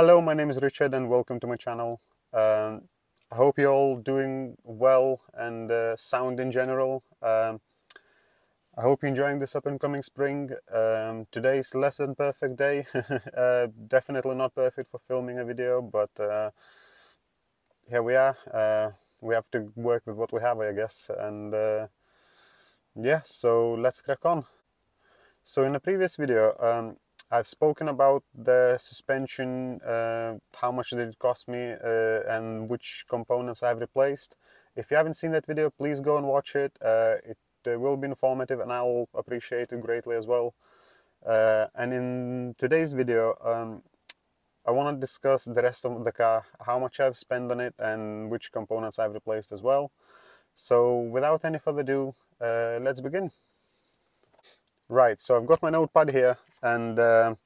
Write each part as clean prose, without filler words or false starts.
Hello, my name is Richard and welcome to my channel. I hope you're all doing well and sound in general. I hope you're enjoying this up and coming spring. Today is less than perfect day. Definitely not perfect for filming a video, but here we are. We have to work with what we have, I guess. And yeah, so let's crack on. So in the previous video, I've spoken about the suspension, how much did it cost me, and which components I've replaced. If you haven't seen that video, please go and watch it. It will be informative and I'll appreciate it greatly as well. And in today's video, I want to discuss the rest of the car, how much I've spent on it and which components I've replaced as well. So without any further ado, let's begin. Right, so I've got my notepad here and I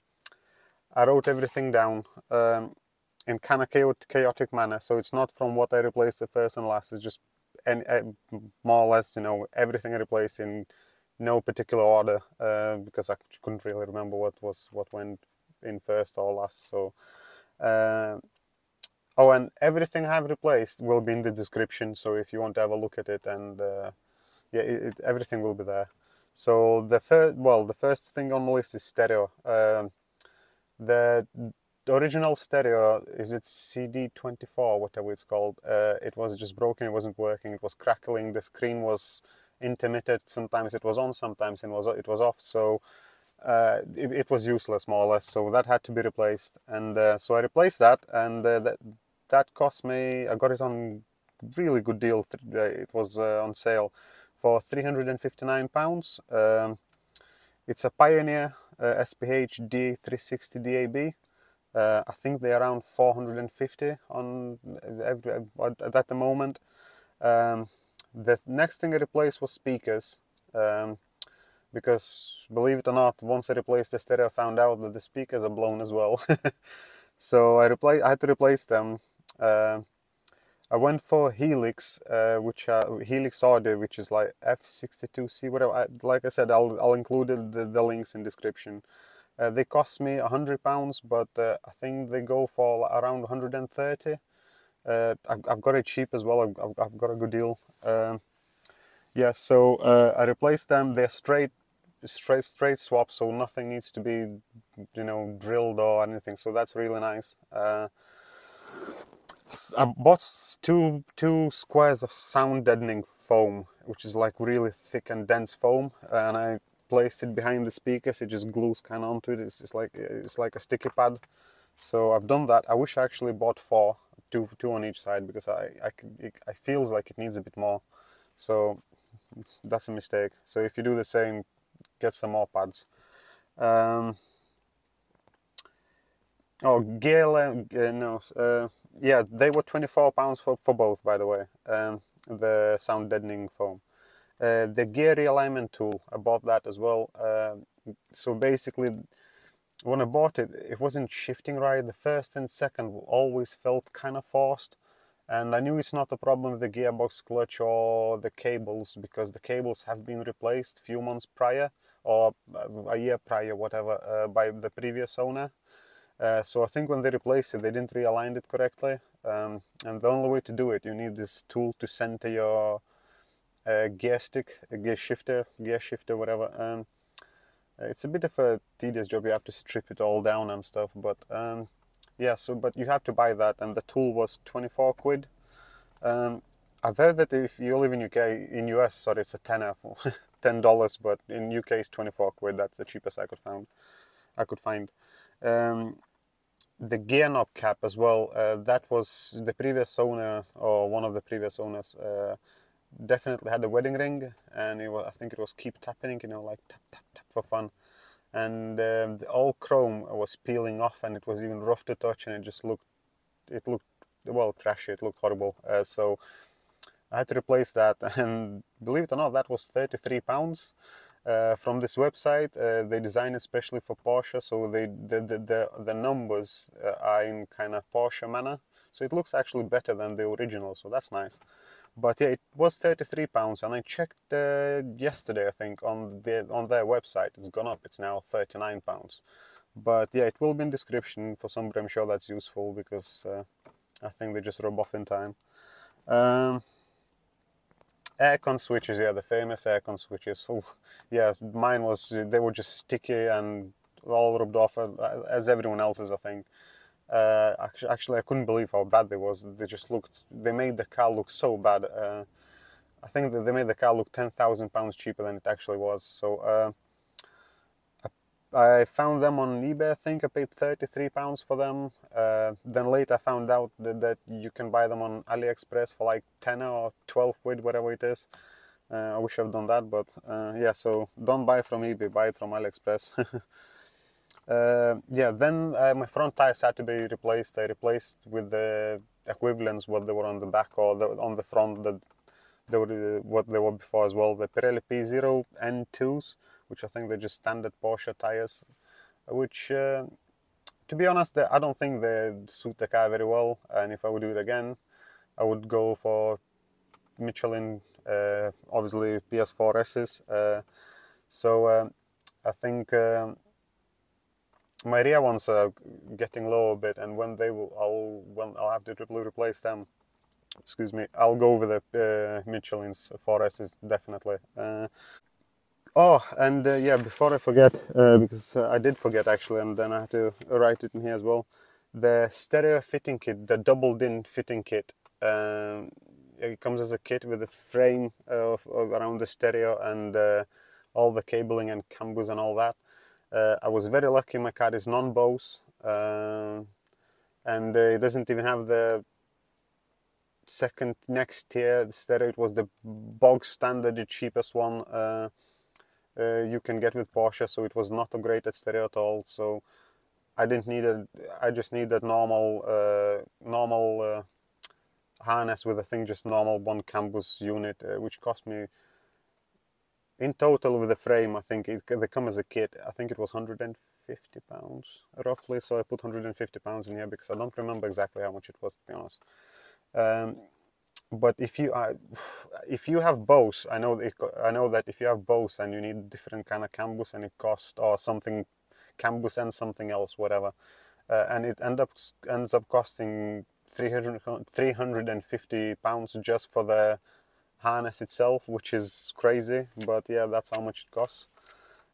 wrote everything down in kind of chaotic manner. So it's not from what I replaced the first and last, it's just more or less, everything I replaced in no particular order because I couldn't really remember what went in first or last. So, oh, and everything I've replaced will be in the description. So if you want to have a look at it, and yeah, everything will be there. So the first thing on the list is stereo. The original stereo, is it CD24, whatever it's called, it was just broken, it wasn't working, it was crackling, the screen was intermittent, sometimes it was on, sometimes it was off, so it was useless more or less, so that had to be replaced. And so I replaced that, and that cost me, I got it on really good deal. It was on sale for £359. It's a Pioneer SPH D360 DAB. I think they're around 450 on at the moment. The next thing I replaced was speakers, because believe it or not, once I replaced the stereo, I found out that the speakers are blown as well. So I had to replace them. I went for Helix, Helix Audio, which is like F62C, whatever. Like I said, I'll include the links in description. They cost me £100, but I think they go for around 130. I've got it cheap as well. I've got a good deal. Yeah, so I replaced them. They're straight swap, so nothing needs to be, drilled or anything. So that's really nice. I bought two squares of sound deadening foam, which is like really thick and dense foam, and I placed it behind the speakers. It just glues kind of onto it. It's like a sticky pad. So I've done that. I wish I actually bought two on each side, because I feels like it needs a bit more. So that's a mistake. So if you do the same, get some more pads. Oh, Gale, no, yeah, they were £24 for both, by the way. The sound deadening foam. The gear realignment tool, I bought that as well. So basically, when I bought it, it wasn't shifting right. The first and second always felt kind of forced. And I knew it's not a problem with the gearbox, clutch, or the cables, because the cables have been replaced a few months prior, or a year prior, whatever, by the previous owner. So I think when they replaced it, they didn't realign it correctly. And the only way to do it, you need this tool to center your gear stick, gear shifter, whatever. It's a bit of a tedious job. You have to strip it all down and stuff. But yeah, but you have to buy that, and the tool was 24 quid. I've heard that if you live in US, sorry, it's a tenner, $10, but in UK it's 24 quid. That's the cheapest I could find. The gear knob cap as well, that was the previous owner, or one of the previous owners, definitely had a wedding ring, and I think it was keep tapping, like tap tap tap for fun, and the old chrome was peeling off, and it was even rough to touch, and it looked well trashy. It looked horrible. So I had to replace that, and believe it or not, that was £33. From this website. They designed especially for Porsche, so the numbers are in kind of Porsche manner, so it looks actually better than the original, so that's nice. But yeah, it was £33, and I checked yesterday, I think, on their website. It's gone up, it's now £39. But yeah, it will be in description for somebody. I'm sure that's useful because I think they just rub off in time. Aircon switches, yeah, the famous aircon switches. Ooh, yeah, mine was, they were just sticky and all rubbed off, as everyone else's, I think. Actually, I couldn't believe how bad they was. They just looked, they made the car look so bad. I think that they made the car look £10,000 cheaper than it actually was. So I found them on eBay. I think I paid £33 for them. Then later I found out that you can buy them on AliExpress for like 10 or 12 quid, whatever it is. I wish I've done that, but yeah, so don't buy from eBay, buy it from AliExpress. Yeah, then my front tires had to be replaced. I replaced with the equivalents what they were on the back or on the front that they were what they were before as well. The Pirelli P0 N2s, which I think they're just standard Porsche tires, which to be honest, I don't think they suit the car very well. And if I would do it again, I would go for Michelin, obviously PS4Ss. So I think my rear ones are getting low a bit, and when I'll have to replace them. Excuse me. I'll go with the Michelin's 4Ss definitely. Oh, and yeah, before I forget, because I did forget actually, and then I had to write it in here as well. The stereo fitting kit, the double DIN fitting kit. It comes as a kit with a frame of around the stereo and all the cabling and cambus and all that. I was very lucky. My car is non-Bose, and it doesn't even have the second next tier stereo. It was the bog standard, the cheapest one you can get with Porsche, so it was not a great at stereo at all. So I didn't need it. I just needed normal harness with a thing, just normal one cambus unit, which cost me in total with the frame. I think they come as a kit. I think it was £150 roughly. So I put £150 in here because I don't remember exactly how much it was, to be honest. But if you have Bose, I know that if you have Bose and you need different kind of cambus and it costs or something cambus and something else, whatever, and it ends up costing £350 just for the harness itself, which is crazy. But yeah, that's how much it costs.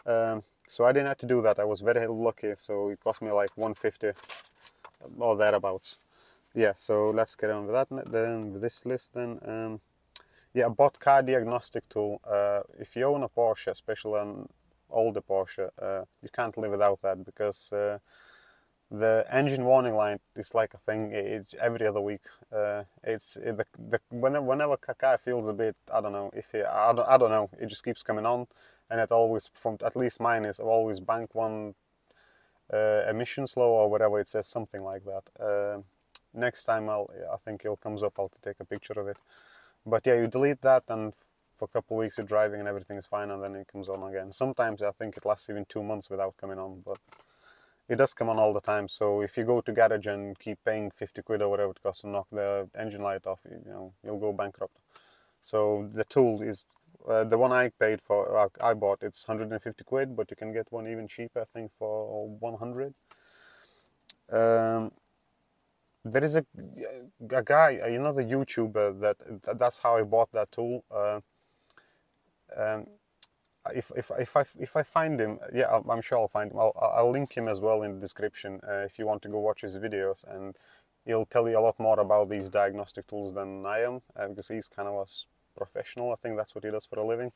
So I didn't have to do that. I was very lucky. So it cost me like £150 or thereabouts. Yeah, so let's get on with that then, with this list then. Yeah, I bought car diagnostic tool. If you own a Porsche, especially an older Porsche, you can't live without that because the engine warning light is like a thing. It's every other week. Whenever a car feels a bit, I don't know, I don't know, it just keeps coming on, and it always, from at least mine is always bank one emissions low or whatever it says, something like that. Next time I think it comes up, I'll take a picture of it. But yeah, you delete that and for a couple of weeks you're driving and everything is fine, and then it comes on again. Sometimes I think it lasts even 2 months without coming on, but it does come on all the time. So if you go to garage and keep paying 50 quid or whatever it costs to knock the engine light off, you'll go bankrupt. So the tool is the one I paid for, I bought, it's 150 quid, but you can get one even cheaper, I think for 100. There is a guy, another YouTuber that's how I bought that tool. If I find him, yeah, I'm sure I'll find him. I'll link him as well in the description if you want to go watch his videos, and he'll tell you a lot more about these diagnostic tools than I am, because he's kind of a professional. I think that's what he does for a living.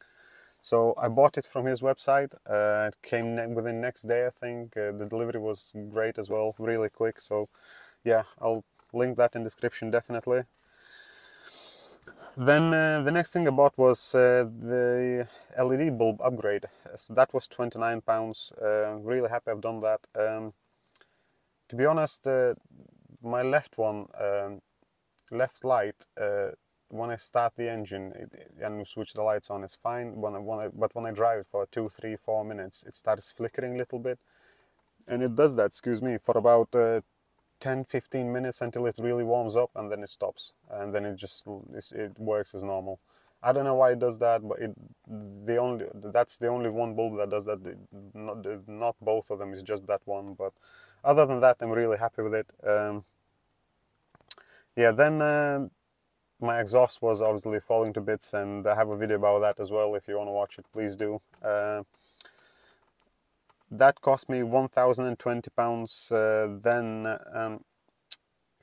So I bought it from his website. It came within next day, I think. The delivery was great as well, really quick. So yeah, I'll link that in description definitely. Then the next thing I bought was the LED bulb upgrade. So that was £29. Really happy I've done that. To be honest, my left one, left light, when I start the engine and switch the lights on, it's fine. But when I drive it for 2, 3, 4 minutes, it starts flickering a little bit, and it does that, excuse me, for about 10-15 minutes until it really warms up, and then it stops, and then it works as normal. I don't know why it does that, but that's the only one bulb that does that. Not both of them, it's just that one. But other than that, I'm really happy with it. Yeah, then my exhaust was obviously falling to bits, and I have a video about that as well. If you want to watch it, please do. That cost me £1,020. Then it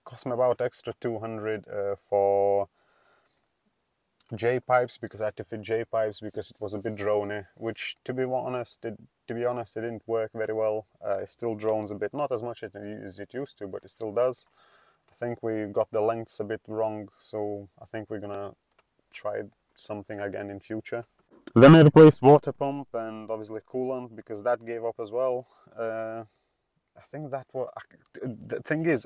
cost me about extra 200 for J-pipes, because I had to fit J-pipes because it was a bit drony, which to be honest it didn't work very well. It still drones a bit, not as much as it used to, but it still does. I think we got the lengths a bit wrong, so I think we're gonna try something again in future. Then I replaced water pump and obviously coolant, because that gave up as well. I think that was, the thing is,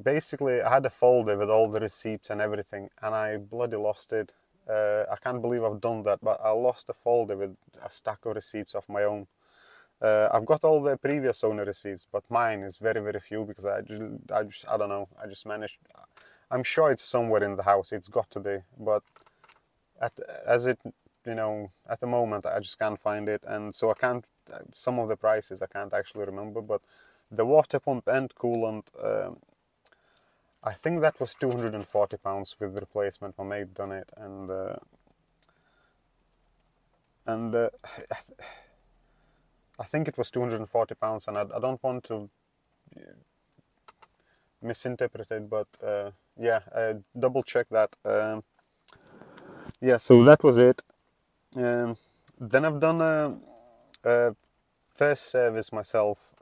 basically I had a folder with all the receipts and everything, and I bloody lost it. I can't believe I've done that, but I lost a folder with a stack of receipts of my own. I've got all the previous owner receipts, but mine is very, very few, because I don't know, I just managed. I'm sure it's somewhere in the house, it's got to be, but at the moment I just can't find it, and so I can't, some of the prices I can't actually remember. But the water pump and coolant, I think that was £240 with the replacement. My mate done it, and I think it was £240, and I don't want to misinterpret it, but yeah, double check that. Yeah, so that was it. Then I've done a first service myself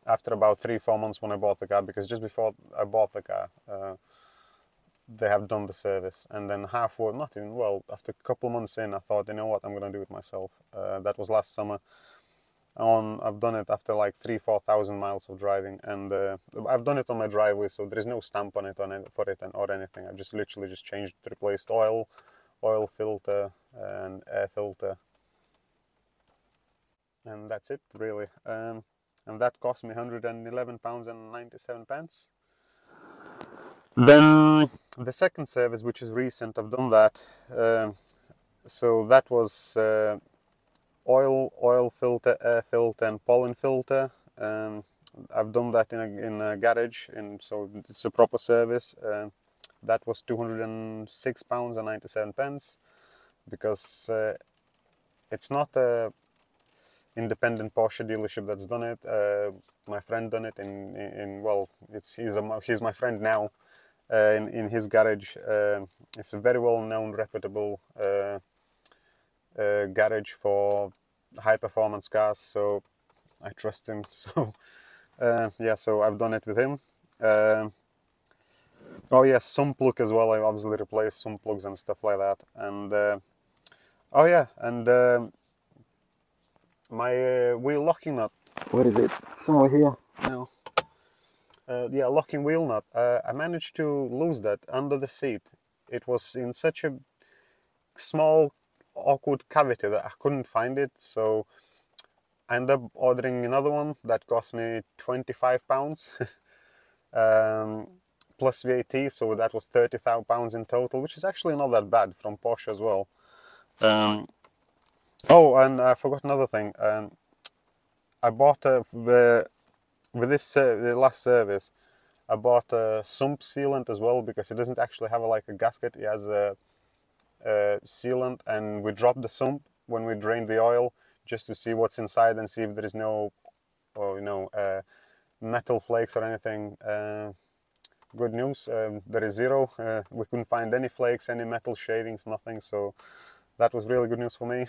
after about 3-4 months when I bought the car, because just before I bought the car they have done the service, and then halfway, not even, well, after a couple months in, I thought, you know what, I'm gonna do it myself. That was last summer. I've done it after like 3,000-4,000 miles of driving, and I've done it on my driveway, so there is no stamp on it or anything. I've just literally changed, replaced oil filter and air filter, and that's it really. And that cost me £111.97. Then the second service, which is recent, I've done that. So that was oil filter, air filter, and pollen filter. I've done that in a garage, and so it's a proper service. That was £206.97, because it's not a independent Porsche dealership that's done it. My friend done it well, he's my friend now. In his garage. It's a very well-known, reputable garage for high-performance cars, so I trust him. So yeah, so I've done it with him. Oh yes, some plug as well. I obviously replaced some plugs and stuff like that. And oh yeah, and my wheel locking nut. Where is it? Somewhere here. No. Yeah, locking wheel nut. I managed to lose that under the seat. It was in such a small, awkward cavity that I couldn't find it, so I ended up ordering another one that cost me £25 plus VAT, so that was £30,000 in total, which is actually not that bad from Porsche as well. Oh, and I forgot another thing. I bought with this the last service, I bought a sump sealant as well, because it doesn't actually have like a gasket. It has a sealant, and we dropped the sump when we drained the oil, just to see what's inside and see if there is no, metal flakes or anything. Good news, there is zero. We couldn't find any flakes, any metal shavings, nothing. So that was really good news for me.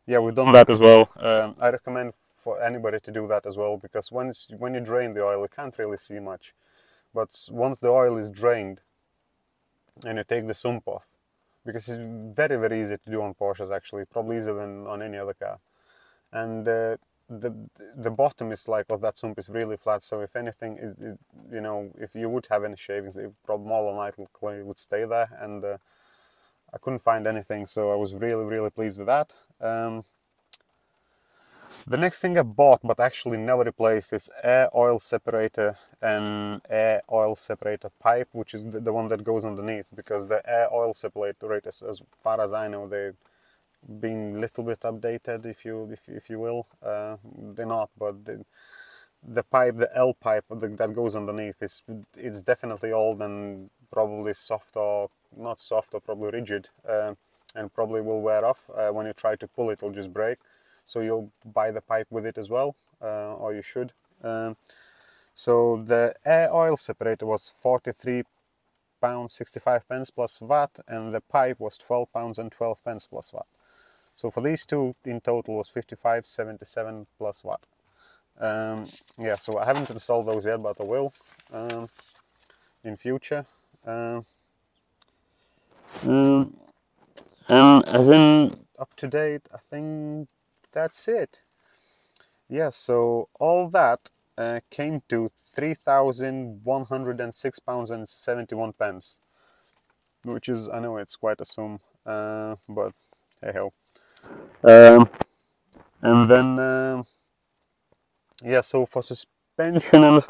Yeah, we've done that as well. I recommend for anybody to do that as well, because when you drain the oil, you can't really see much. But once the oil is drained and you take the sump off, because it's very, very easy to do on Porsches, actually, probably easier than on any other car. And the bottom is like of that sump is really flat, so if anything, if you would have any shavings, it probably more than likely would stay there. And I couldn't find anything, so I was really, really pleased with that. The next thing I bought but actually never replaced is air oil separator and air oil separator pipe, which is the one that goes underneath, because the air oil separators, as far as I know, they've been a little bit updated, if you will. They're not, but the pipe, the L pipe that goes underneath, it's definitely old and probably soft, or not soft, or probably rigid, and probably will wear off. When you try to pull it, it'll just break. So you'll buy the pipe with it as well, or you should. So the air oil separator was £43.65 plus VAT, and the pipe was £12.12 plus VAT. So for these two in total was £55.77 plus VAT. Yeah, so I haven't installed those yet, but I will in future. And as in up to date, I think that's it. Yeah, so all that came to £3,106.71, which is, I know it's quite a sum, but hey ho. And then yeah, so for suspension and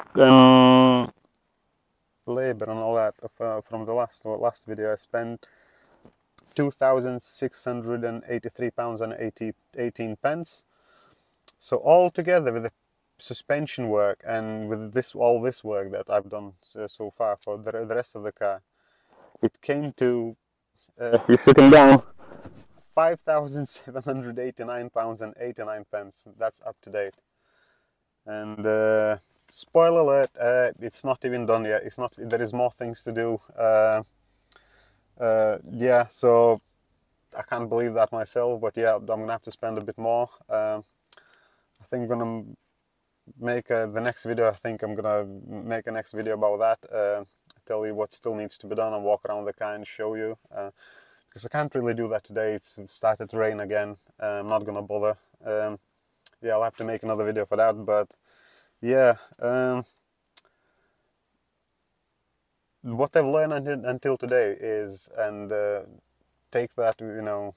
labor and all that, from the last video, I spent £2,683.18. So all together with the suspension work and with all this work that I've done so far for the rest of the car, it came to you're sitting down, £5,789.89. That's up to date. And spoiler alert, it's not even done yet. It's not. There is more things to do. Yeah, so I can't believe that myself, but yeah, I'm gonna have to spend a bit more. I think I'm gonna make the next video. I think I'm gonna make a next video about that. Tell you what still needs to be done and walk around the car and show you. Because I can't really do that today. It's started to rain again. I'm not gonna bother. Yeah, I'll have to make another video for that. But yeah, what I've learned until today is, and take that, you know,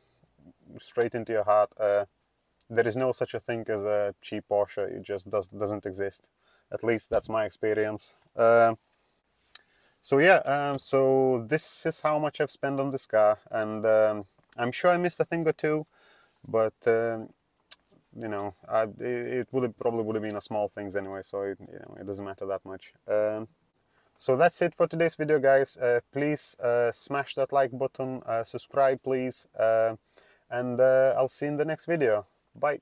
straight into your heart. There is no such a thing as a cheap Porsche. It just doesn't exist. At least that's my experience. So yeah, so this is how much I've spent on this car, and I'm sure I missed a thing or two, but you know, it probably would have been a small things anyway, so you know, it doesn't matter that much. So that's it for today's video, guys. Please smash that like button, subscribe please, and I'll see you in the next video. Bye.